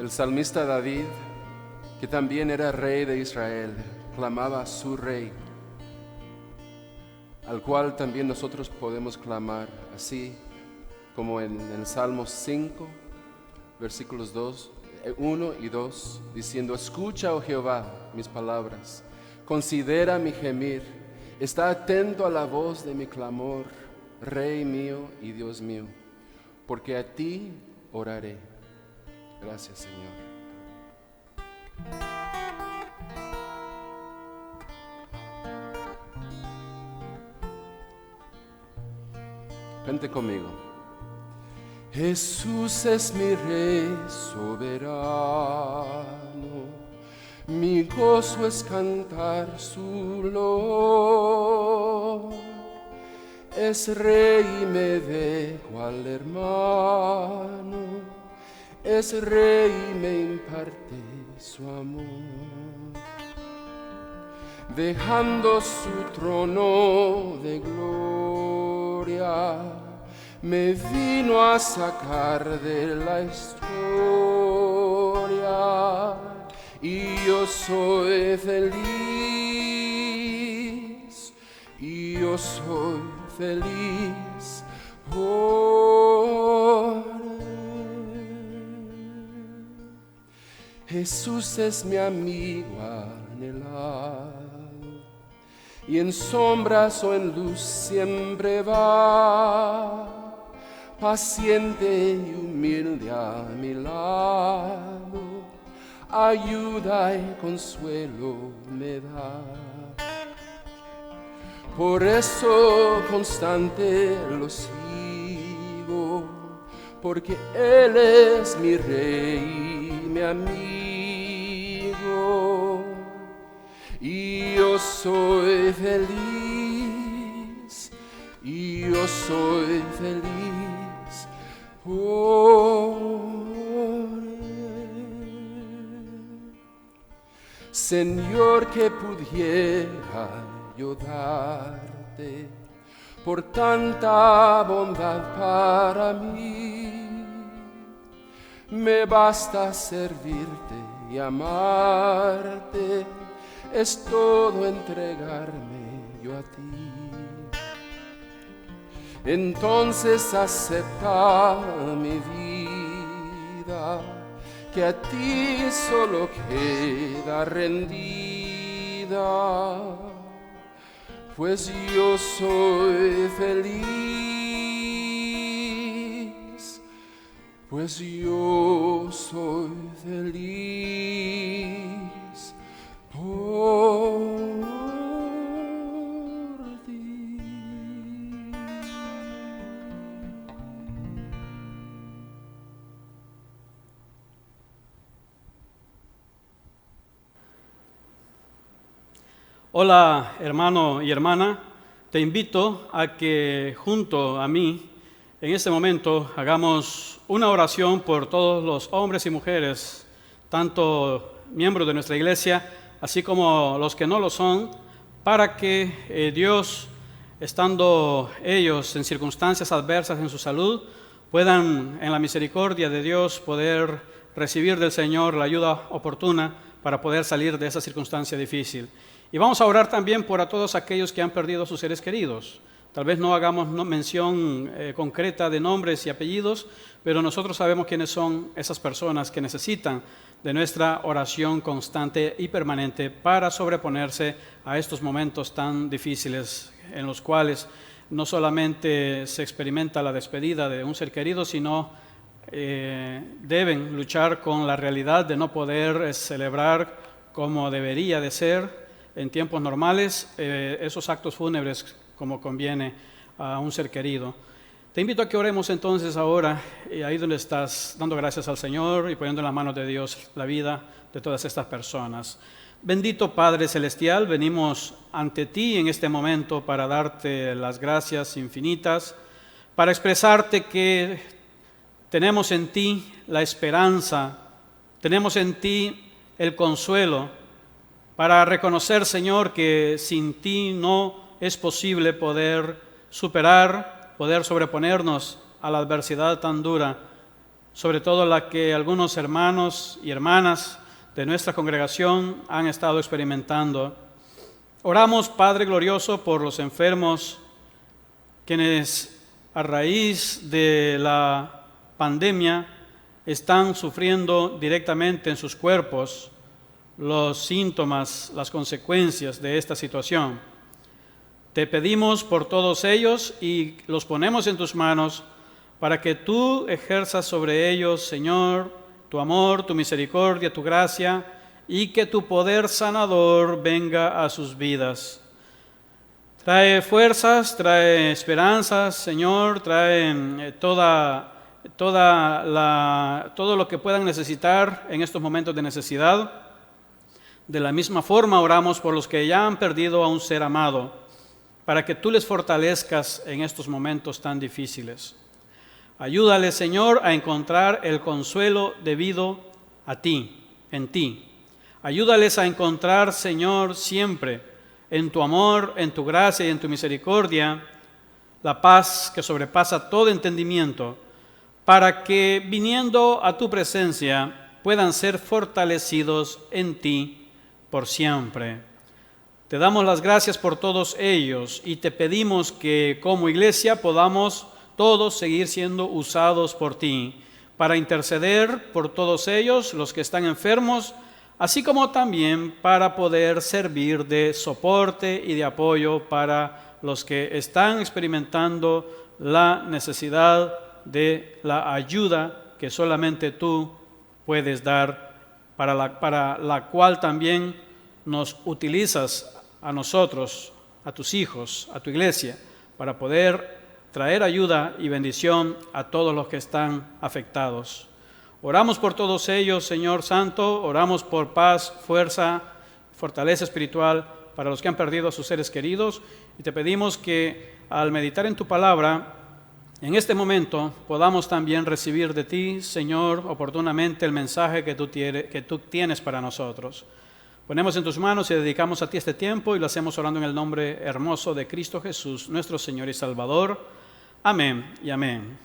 El salmista David, que también era rey de Israel, clamaba a su rey, al cual también nosotros podemos clamar, así como en el Salmo 5, versículos 1 y 2, diciendo: escucha, oh Jehová, mis palabras, considera mi gemir, está atento a la voz de mi clamor, Rey mío y Dios mío, porque a ti oraré. Gracias, Señor. Cante conmigo. Jesús es mi Rey soberano, mi gozo es cantar su loor. Es Rey y me dejo al hermano, es Rey y me imparte su amor. Dejando su trono de gloria, me vino a sacar de la historia, y yo soy feliz, y yo soy feliz por él. Jesús es mi amigo anhelado, y en sombras o en luz siempre va, paciente y humilde a mi lado, ayuda y consuelo me da. Por eso constante lo sigo, porque Él es mi Rey y mi amigo, y yo soy feliz, y yo soy feliz por él. Señor, que pudiera yo darte por tanta bondad para mí, me basta servirte y amarte, es todo entregarme yo a ti. Entonces acepta mi vida, que a ti solo queda rendida, pues yo soy feliz, pues yo soy feliz por ti. Hola, hermano y hermana, te invito a que junto a mí en este momento hagamos una oración por todos los hombres y mujeres, tanto miembros de nuestra iglesia, así como los que no lo son, para que Dios, estando ellos en circunstancias adversas en su salud, puedan en la misericordia de Dios poder recibir del Señor la ayuda oportuna para poder salir de esa circunstancia difícil. Y vamos a orar también por a todos aquellos que han perdido a sus seres queridos. Tal vez no hagamos mención concreta de nombres y apellidos, pero nosotros sabemos quiénes son esas personas que necesitan de nuestra oración constante y permanente para sobreponerse a estos momentos tan difíciles en los cuales no solamente se experimenta la despedida de un ser querido, sino deben luchar con la realidad de no poder celebrar como debería de ser en tiempos normales esos actos fúnebres como conviene a un ser querido. Te invito a que oremos entonces ahora, ahí donde estás, dando gracias al Señor y poniendo en las manos de Dios la vida de todas estas personas. Bendito Padre Celestial, venimos ante ti en este momento para darte las gracias infinitas, para expresarte que tenemos en ti la esperanza, tenemos en ti el consuelo, para reconocer, Señor, que sin ti no es posible poder superar, poder sobreponernos a la adversidad tan dura sobre todo la que algunos hermanos y hermanas de nuestra congregación han estado experimentando. Oramos, Padre glorioso, por los enfermos, quienes a raíz de la pandemia están sufriendo directamente en sus cuerpos los síntomas, las consecuencias de esta situación. Te pedimos por todos ellos y los ponemos en tus manos para que tú ejerzas sobre ellos, Señor, tu amor, tu misericordia, tu gracia, y que tu poder sanador venga a sus vidas. Trae fuerzas, trae esperanzas, Señor, trae todo lo que puedan necesitar en estos momentos de necesidad. De la misma forma oramos por los que ya han perdido a un ser amado, para que tú les fortalezcas en estos momentos tan difíciles. Ayúdales, Señor, a encontrar el consuelo debido a ti, en ti. Ayúdales a encontrar, Señor, siempre en tu amor, en tu gracia y en tu misericordia, la paz que sobrepasa todo entendimiento, para que viniendo a tu presencia puedan ser fortalecidos en ti por siempre. Te damos las gracias por todos ellos y te pedimos que como iglesia podamos todos seguir siendo usados por ti para interceder por todos ellos, los que están enfermos, así como también para poder servir de soporte y de apoyo para los que están experimentando la necesidad de la ayuda que solamente tú puedes dar, para la cual también nos utilizas a nosotros, a tus hijos, a tu iglesia, para poder traer ayuda y bendición a todos los que están afectados. Oramos por todos ellos, Señor Santo, oramos por paz, fuerza, fortaleza espiritual para los que han perdido a sus seres queridos, y te pedimos que al meditar en tu palabra, en este momento podamos también recibir de ti, Señor, oportunamente el mensaje que tú tienes para nosotros. Ponemos en tus manos y dedicamos a ti este tiempo y lo hacemos orando en el nombre hermoso de Cristo Jesús, nuestro Señor y Salvador. Amén y amén.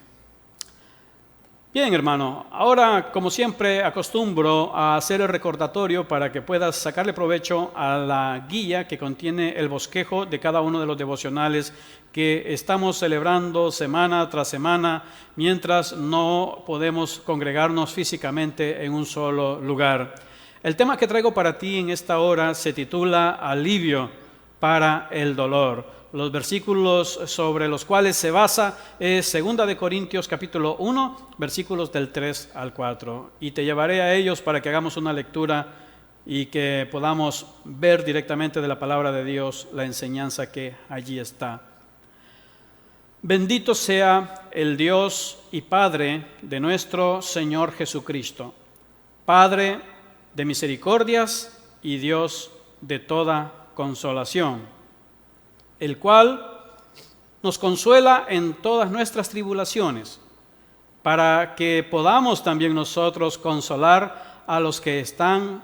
Bien, hermano, ahora como siempre acostumbro a hacer el recordatorio para que puedas sacarle provecho a la guía que contiene el bosquejo de cada uno de los devocionales que estamos celebrando semana tras semana mientras no podemos congregarnos físicamente en un solo lugar. El tema que traigo para ti en esta hora se titula Alivio para el dolor. Los versículos sobre los cuales se basa es 2 Corintios capítulo 1, versículos del 3 al 4. Y te llevaré a ellos para que hagamos una lectura y que podamos ver directamente de la palabra de Dios la enseñanza que allí está. Bendito sea el Dios y Padre de nuestro Señor Jesucristo, Padre de misericordias y Dios de toda consolación, el cual nos consuela en todas nuestras tribulaciones, para que podamos también nosotros consolar a los que están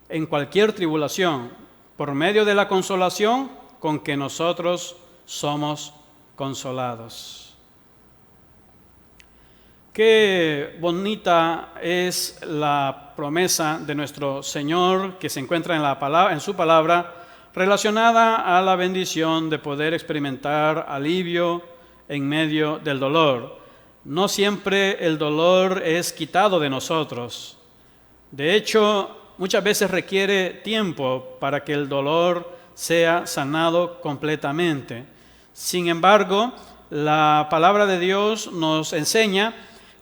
en cualquier tribulación, por medio de la consolación con que nosotros somos consolados. Qué bonita es la promesa de nuestro Señor que se encuentra en su palabra, relacionada a la bendición de poder experimentar alivio en medio del dolor. No siempre el dolor es quitado de nosotros. De hecho, muchas veces requiere tiempo para que el dolor sea sanado completamente. Sin embargo, la palabra de Dios nos enseña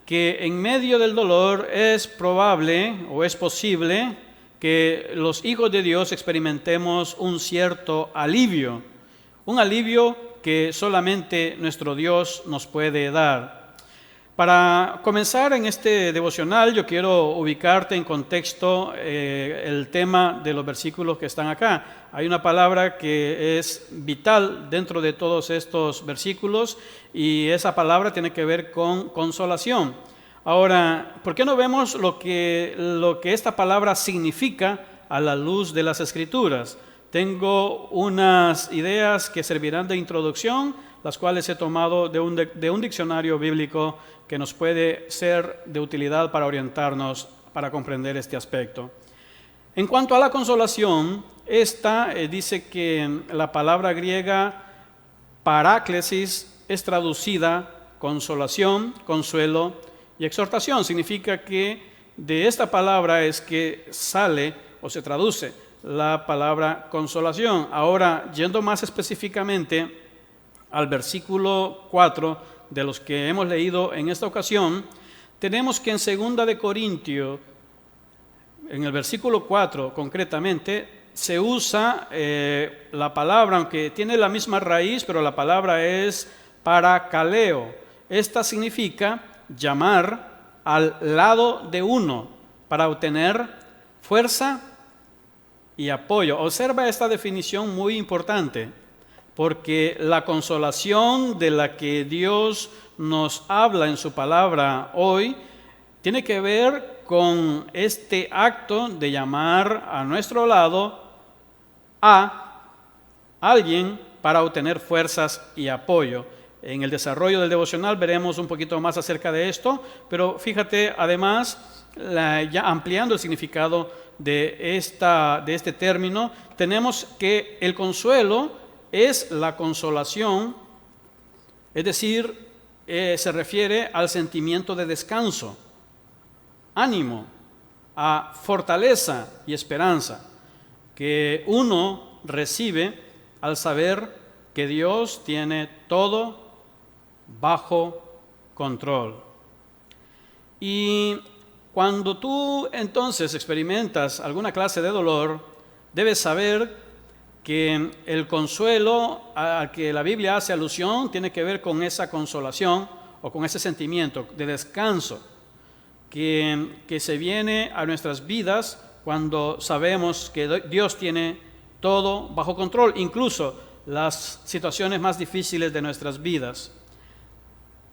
que en medio del dolor es probable o es posible que los hijos de Dios experimentemos un cierto alivio, un alivio que solamente nuestro Dios nos puede dar. Para comenzar en este devocional, yo quiero ubicarte en contexto el tema de los versículos que están acá. Hay una palabra que es vital dentro de todos estos versículos y esa palabra tiene que ver con consolación. Ahora, ¿por qué no vemos lo que esta palabra significa a la luz de las Escrituras? Tengo unas ideas que servirán de introducción, las cuales he tomado de un diccionario bíblico que nos puede ser de utilidad para orientarnos, para comprender este aspecto. En cuanto a la consolación, esta dice que la palabra griega paráclesis es traducida consolación, consuelo y exhortación. Significa que de esta palabra es que sale o se traduce la palabra consolación. Ahora, yendo más específicamente al versículo 4 de los que hemos leído en esta ocasión, tenemos que en 2 de Corintios, en el versículo 4 concretamente, se usa la palabra, aunque tiene la misma raíz, pero la palabra es parakaleo. Esta significa llamar al lado de uno para obtener fuerza y apoyo. Observa esta definición muy importante, porque la consolación de la que Dios nos habla en su palabra hoy tiene que ver con este acto de llamar a nuestro lado a alguien para obtener fuerzas y apoyo. En el desarrollo del devocional veremos un poquito más acerca de esto, pero fíjate además, ya ampliando el significado de este término, tenemos que el consuelo es la consolación, es decir, se refiere al sentimiento de descanso, ánimo, a fortaleza y esperanza que uno recibe al saber que Dios tiene todo bajo control. Y cuando tú entonces experimentas alguna clase de dolor, debes saber que el consuelo al que la Biblia hace alusión tiene que ver con esa consolación o con ese sentimiento de descanso que se viene a nuestras vidas cuando sabemos que Dios tiene todo bajo control, incluso las situaciones más difíciles de nuestras vidas.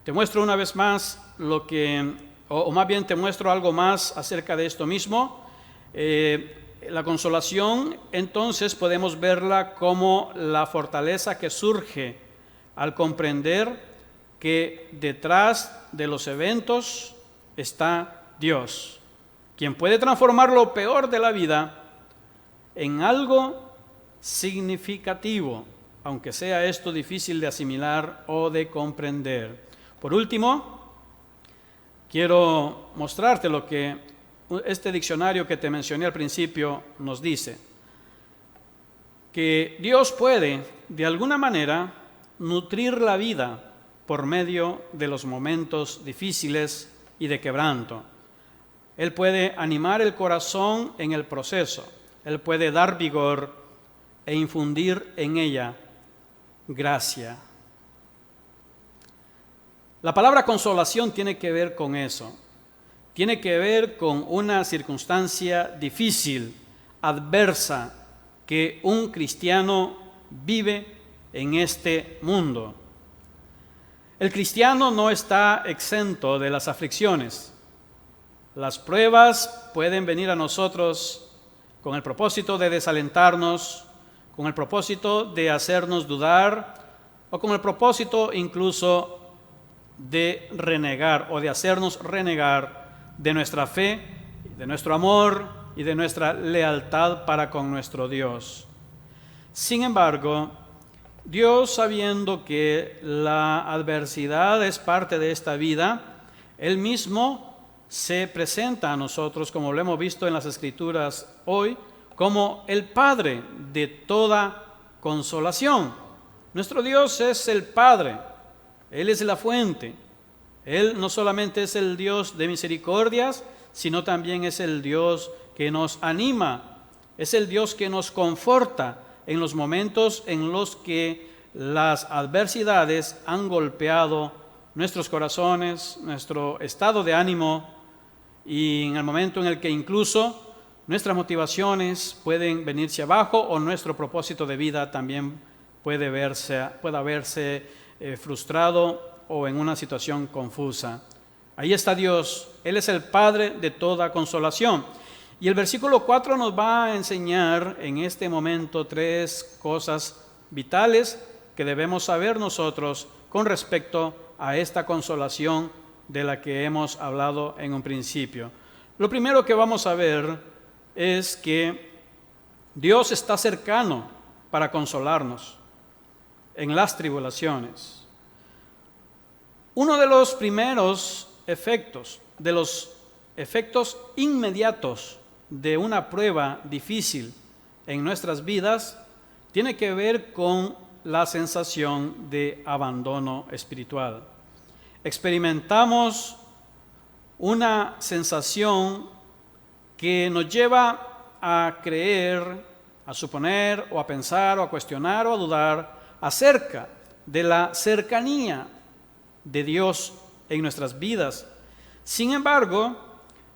Te muestro una vez más o más bien te muestro algo más acerca de esto mismo. La consolación, entonces, podemos verla como la fortaleza que surge al comprender que detrás de los eventos está Dios, quien puede transformar lo peor de la vida en algo significativo, aunque sea esto difícil de asimilar o de comprender. Por último, quiero mostrarte lo que este diccionario que te mencioné al principio nos dice, que Dios puede, de alguna manera, nutrir la vida por medio de los momentos difíciles y de quebranto. Él puede animar el corazón en el proceso, Él puede dar vigor e infundir en ella gracia. La palabra consolación tiene que ver con eso. Tiene que ver con una circunstancia difícil, adversa, que un cristiano vive en este mundo. El cristiano no está exento de las aflicciones. Las pruebas pueden venir a nosotros con el propósito de desalentarnos, con el propósito de hacernos dudar o con el propósito incluso de renegar o de hacernos renegar de nuestra fe, de nuestro amor y de nuestra lealtad para con nuestro Dios. Sin embargo, Dios, sabiendo que la adversidad es parte de esta vida, Él mismo se presenta a nosotros, como lo hemos visto en las Escrituras hoy, como el Padre de toda consolación. Nuestro Dios es el Padre, Él es la fuente. Él no solamente es el Dios de misericordias, sino también es el Dios que nos anima, es el Dios que nos conforta en los momentos en los que las adversidades han golpeado nuestros corazones, nuestro estado de ánimo, y en el momento en el que incluso nuestras motivaciones pueden venirse abajo o nuestro propósito de vida también pueda verse frustrado o en una situación confusa. Ahí está Dios, Él es el Padre de toda consolación. Y el versículo 4 nos va a enseñar en este momento 3 cosas vitales que debemos saber nosotros con respecto a esta consolación de la que hemos hablado en un principio. Lo primero que vamos a ver es que Dios está cercano para consolarnos en las tribulaciones. Uno de los primeros efectos, de los efectos inmediatos de una prueba difícil en nuestras vidas, tiene que ver con la sensación de abandono espiritual. Experimentamos una sensación que nos lleva a creer, a suponer, o a pensar, o a cuestionar, o a dudar acerca de la cercanía de Dios en nuestras vidas. Sin embargo,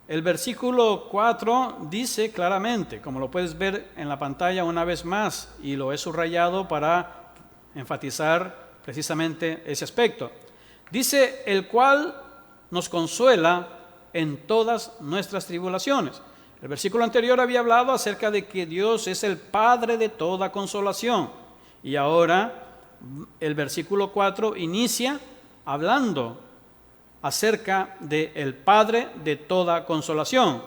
el versículo 4 dice claramente, como lo puedes ver en la pantalla una vez más, y lo he subrayado para enfatizar precisamente ese aspecto. Dice, el cual nos consuela en todas nuestras tribulaciones. El versículo anterior había hablado acerca de que Dios es el Padre de toda consolación. Y ahora el versículo 4 inicia hablando acerca del Padre de toda consolación.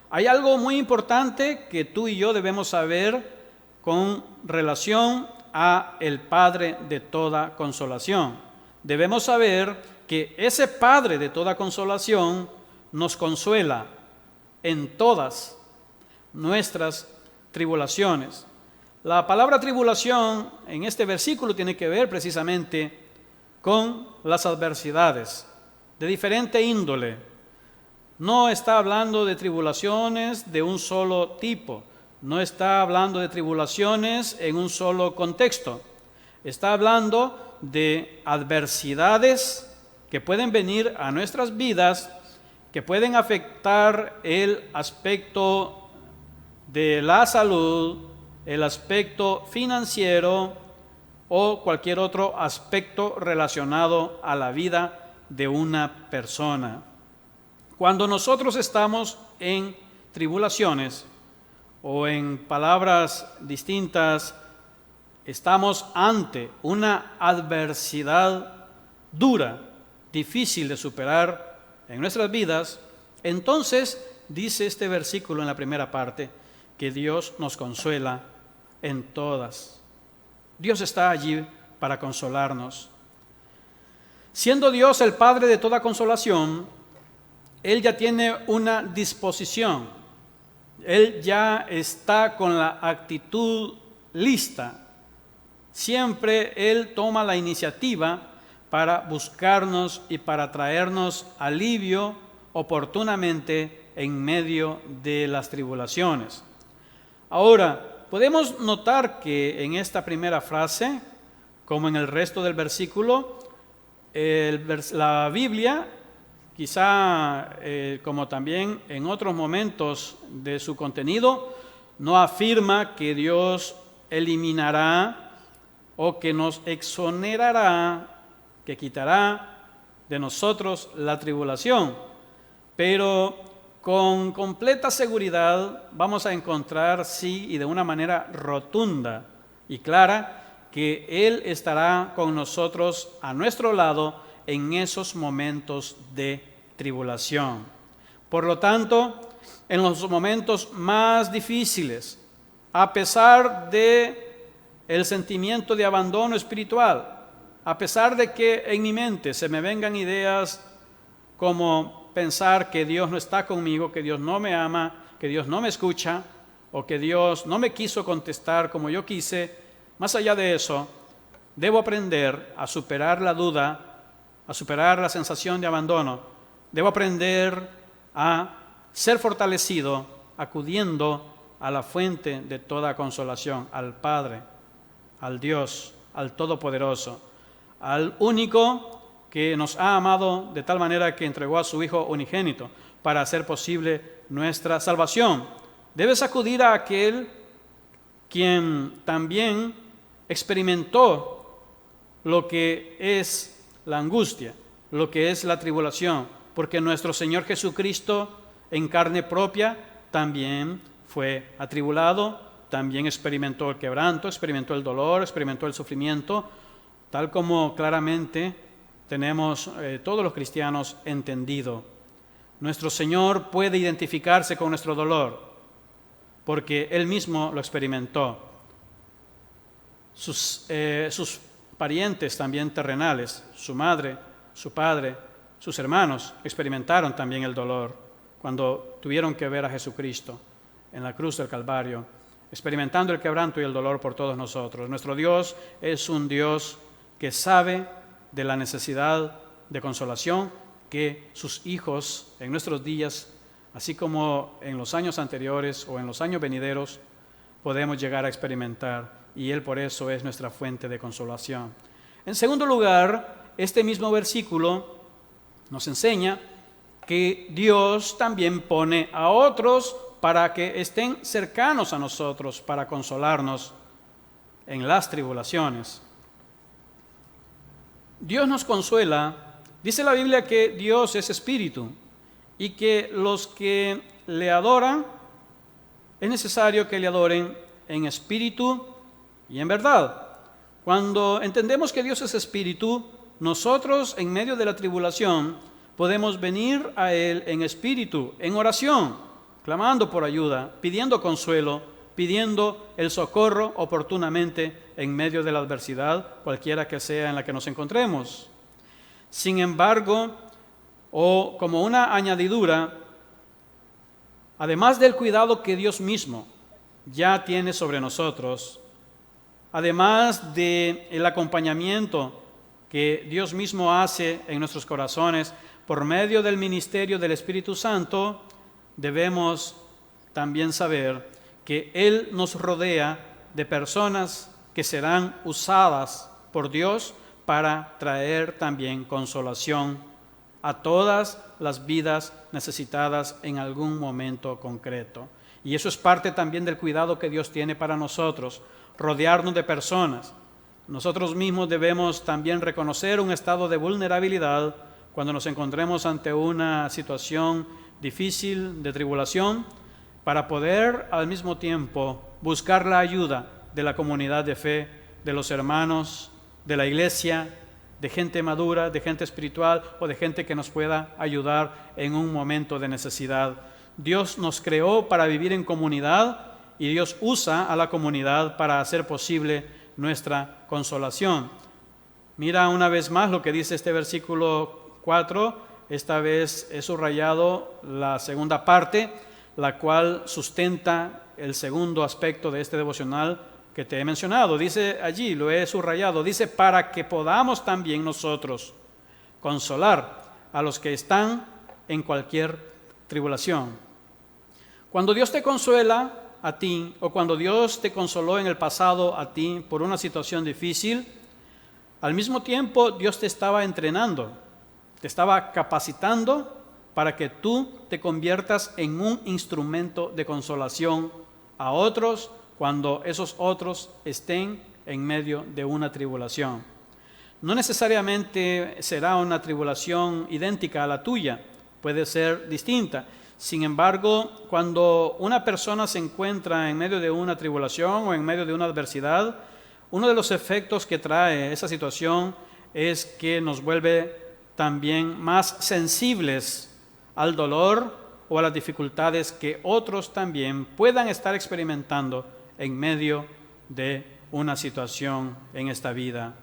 Hay algo muy importante que tú y yo debemos saber con relación a el Padre de toda consolación. Debemos saber que ese Padre de toda consolación nos consuela en todas nuestras tribulaciones. La palabra tribulación en este versículo tiene que ver precisamente con las adversidades de diferente índole. No está hablando de tribulaciones de un solo tipo, no está hablando de tribulaciones en un solo contexto. Está hablando de adversidades que pueden venir a nuestras vidas, que pueden afectar el aspecto de la salud, el aspecto financiero o cualquier otro aspecto relacionado a la vida de una persona. Cuando nosotros estamos en tribulaciones, o en palabras distintas, estamos ante una adversidad dura, difícil de superar en nuestras vidas, entonces dice este versículo en la primera parte que Dios nos consuela en todas. Dios está allí para consolarnos. Siendo Dios el Padre de toda consolación, Él ya tiene una disposición. Él ya está con la actitud lista. Siempre Él toma la iniciativa para buscarnos y para traernos alivio oportunamente en medio de las tribulaciones. Ahora, podemos notar que en esta primera frase, como en el resto del versículo, la Biblia, quizá como también en otros momentos de su contenido, no afirma que Dios eliminará o que nos exonerará, que quitará de nosotros la tribulación, pero con completa seguridad vamos a encontrar, sí, y de una manera rotunda y clara, que Él estará con nosotros a nuestro lado en esos momentos de tribulación. Por lo tanto, en los momentos más difíciles, a pesar de el sentimiento de abandono espiritual, a pesar de que en mi mente se me vengan ideas como pensar que Dios no está conmigo, que Dios no me ama, que Dios no me escucha, o que Dios no me quiso contestar como yo quise, más allá de eso, debo aprender a superar la duda, a superar la sensación de abandono. Debo aprender a ser fortalecido acudiendo a la fuente de toda consolación, al Padre, al Dios, al Todopoderoso, al único que nos ha amado de tal manera que entregó a su Hijo unigénito para hacer posible nuestra salvación. Debes acudir a aquel quien también experimentó lo que es la angustia, lo que es la tribulación, porque nuestro Señor Jesucristo en carne propia también fue atribulado, también experimentó el quebranto, experimentó el dolor, experimentó el sufrimiento, tal como claramente tenemos todos los cristianos entendido. Nuestro Señor puede identificarse con nuestro dolor, porque Él mismo lo experimentó. Sus parientes también terrenales, su madre, su padre, sus hermanos, experimentaron también el dolor cuando tuvieron que ver a Jesucristo en la cruz del Calvario, experimentando el quebranto y el dolor por todos nosotros. Nuestro Dios es un Dios que sabe de la necesidad de consolación que sus hijos en nuestros días, así como en los años anteriores o en los años venideros, podemos llegar a experimentar, y Él por eso es nuestra fuente de consolación. En segundo lugar, este mismo versículo nos enseña que Dios también pone a otros para que estén cercanos a nosotros, para consolarnos en las tribulaciones. Dios nos consuela. Dice la Biblia que Dios es espíritu y que los que le adoran, es necesario que le adoren en espíritu y en verdad. Cuando entendemos que Dios es espíritu, nosotros en medio de la tribulación podemos venir a Él en espíritu, en oración, clamando por ayuda, pidiendo consuelo, pidiendo el socorro oportunamente en medio de la adversidad, cualquiera que sea en la que nos encontremos. Sin embargo, o como una añadidura, además del cuidado que Dios mismo ya tiene sobre nosotros, además del acompañamiento que Dios mismo hace en nuestros corazones por medio del ministerio del Espíritu Santo, debemos también saber que Él nos rodea de personas que serán usadas por Dios para traer también consolación a todas las vidas necesitadas en algún momento concreto. Y eso es parte también del cuidado que Dios tiene para nosotros, rodearnos de personas. Nosotros mismos debemos también reconocer un estado de vulnerabilidad cuando nos encontremos ante una situación difícil de tribulación, para poder al mismo tiempo buscar la ayuda de la comunidad de fe, de los hermanos, de la iglesia, de gente madura, de gente espiritual o de gente que nos pueda ayudar en un momento de necesidad. Dios nos creó para vivir en comunidad y Dios usa a la comunidad para hacer posible nuestra consolación. Mira una vez más lo que dice este versículo 4, esta vez he subrayado la segunda parte, la cual sustenta el segundo aspecto de este devocional que te he mencionado. Dice allí, lo he subrayado, dice, para que podamos también nosotros consolar a los que están en cualquier tribulación. Cuando Dios te consuela a ti, o cuando Dios te consoló en el pasado a ti por una situación difícil, al mismo tiempo Dios te estaba entrenando, te estaba capacitando para que tú te conviertas en un instrumento de consolación a otros cuando esos otros estén en medio de una tribulación. No necesariamente será una tribulación idéntica a la tuya, puede ser distinta. Sin embargo, cuando una persona se encuentra en medio de una tribulación o en medio de una adversidad, uno de los efectos que trae esa situación es que nos vuelve también más sensibles al dolor o a las dificultades que otros también puedan estar experimentando en medio de una situación en esta vida.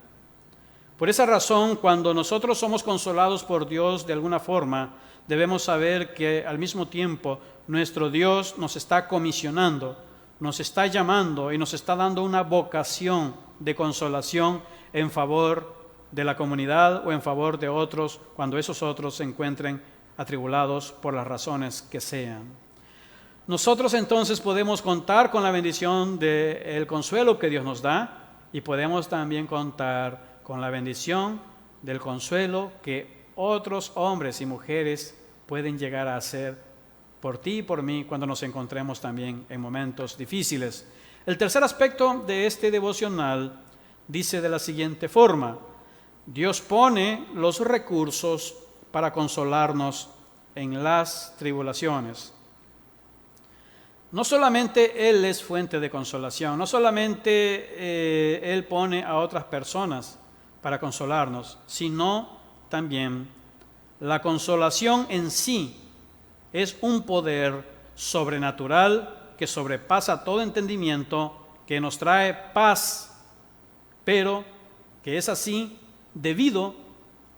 Por esa razón, cuando nosotros somos consolados por Dios de alguna forma, debemos saber que al mismo tiempo nuestro Dios nos está comisionando, nos está llamando y nos está dando una vocación de consolación en favor de la comunidad o en favor de otros cuando esos otros se encuentren atribulados por las razones que sean. Nosotros entonces podemos contar con la bendición del consuelo que Dios nos da y podemos también contar con la bendición del consuelo que otros hombres y mujeres pueden llegar a hacer por ti y por mí cuando nos encontremos también en momentos difíciles. El tercer aspecto de este devocional dice de la siguiente forma: Dios pone los recursos para consolarnos en las tribulaciones. No solamente Él es fuente de consolación, no solamente Él pone a otras personas para consolarnos, sino también la consolación en sí es un poder sobrenatural que sobrepasa todo entendimiento, que nos trae paz, pero que es así debido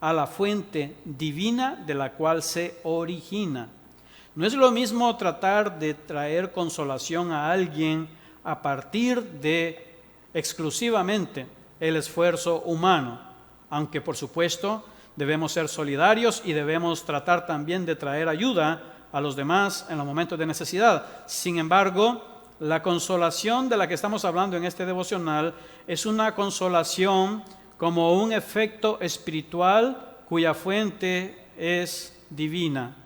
a la fuente divina de la cual se origina. No es lo mismo tratar de traer consolación a alguien a partir de exclusivamente el esfuerzo humano, aunque por supuesto debemos ser solidarios y debemos tratar también de traer ayuda a los demás en los momentos de necesidad. Sin embargo, la consolación de la que estamos hablando en este devocional es una consolación como un efecto espiritual cuya fuente es divina.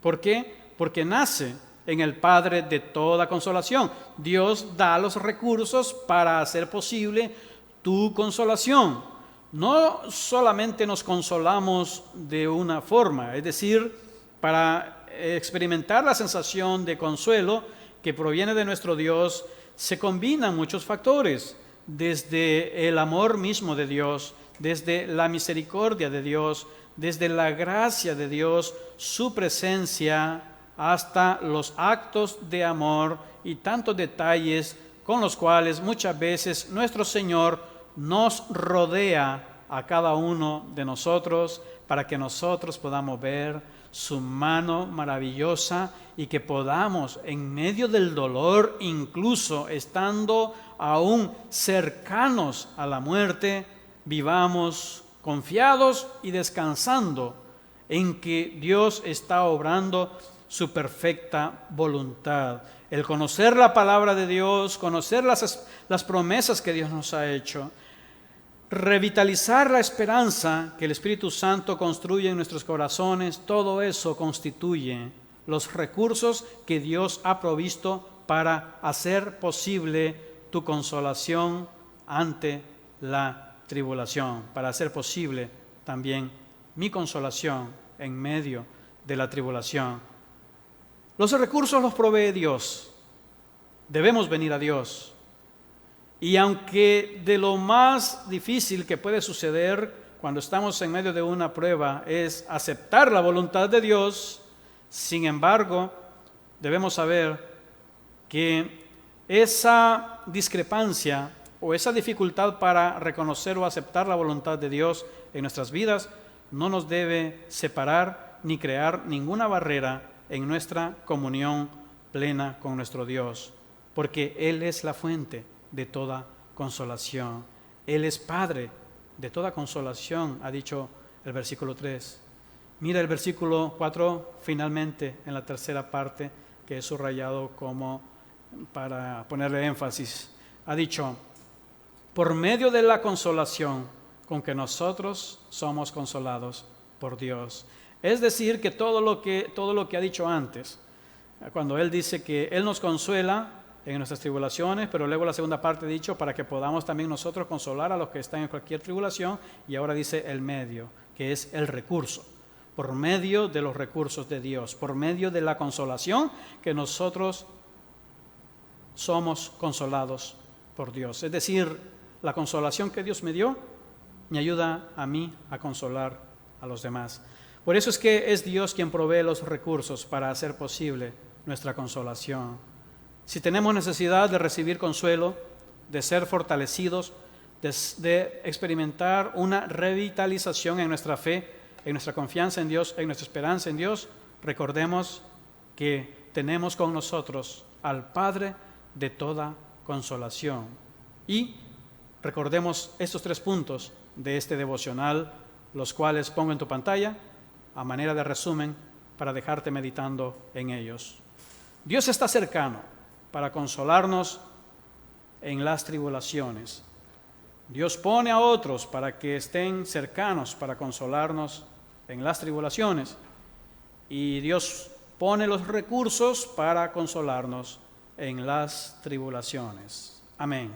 ¿Por qué? Porque nace en el Padre de toda consolación. Dios da los recursos para hacer posible tu consolación. No solamente nos consolamos de una forma, es decir, para experimentar la sensación de consuelo que proviene de nuestro Dios, se combinan muchos factores, desde el amor mismo de Dios, desde la misericordia de Dios, desde la gracia de Dios, su presencia, hasta los actos de amor y tantos detalles con los cuales muchas veces nuestro Señor nos rodea a cada uno de nosotros para que nosotros podamos ver su mano maravillosa y que podamos, en medio del dolor, incluso estando aún cercanos a la muerte, vivamos confiados y descansando en que Dios está obrando su perfecta voluntad. El conocer la palabra de Dios, conocer las promesas que Dios nos ha hecho, revitalizar la esperanza que el Espíritu Santo construye en nuestros corazones, todo eso constituye los recursos que Dios ha provisto para hacer posible tu consolación ante la tribulación, para hacer posible también mi consolación en medio de la tribulación. Los recursos los provee Dios. Debemos venir a Dios. Y aunque de lo más difícil que puede suceder cuando estamos en medio de una prueba es aceptar la voluntad de Dios, sin embargo, debemos saber que esa discrepancia o esa dificultad para reconocer o aceptar la voluntad de Dios en nuestras vidas no nos debe separar ni crear ninguna barrera en nuestra comunión plena con nuestro Dios, porque Él es la fuente de toda consolación. Él es Padre de toda consolación, ha dicho el versículo 3. Mira el versículo 4, finalmente, en la tercera parte, que es subrayado como para ponerle énfasis. Ha dicho, por medio de la consolación con que nosotros somos consolados por Dios. Es decir, que todo lo que ha dicho antes, cuando Él dice que Él nos consuela en nuestras tribulaciones, pero luego la segunda parte ha dicho para que podamos también nosotros consolar a los que están en cualquier tribulación, y ahora dice el medio, que es el recurso, por medio de los recursos de Dios, por medio de la consolación que nosotros somos consolados por Dios. Es decir, la consolación que Dios me dio me ayuda a mí a consolar a los demás. Por eso es que es Dios quien provee los recursos para hacer posible nuestra consolación. Si tenemos necesidad de recibir consuelo, de ser fortalecidos, de experimentar una revitalización en nuestra fe, en nuestra confianza en Dios, en nuestra esperanza en Dios, recordemos que tenemos con nosotros al Padre de toda consolación. Y recordemos estos 3 puntos de este devocional, los cuales pongo en tu pantalla a manera de resumen para dejarte meditando en ellos. Dios está cercano para consolarnos en las tribulaciones. Dios pone a otros para que estén cercanos para consolarnos en las tribulaciones. Y Dios pone los recursos para consolarnos en las tribulaciones. Amén.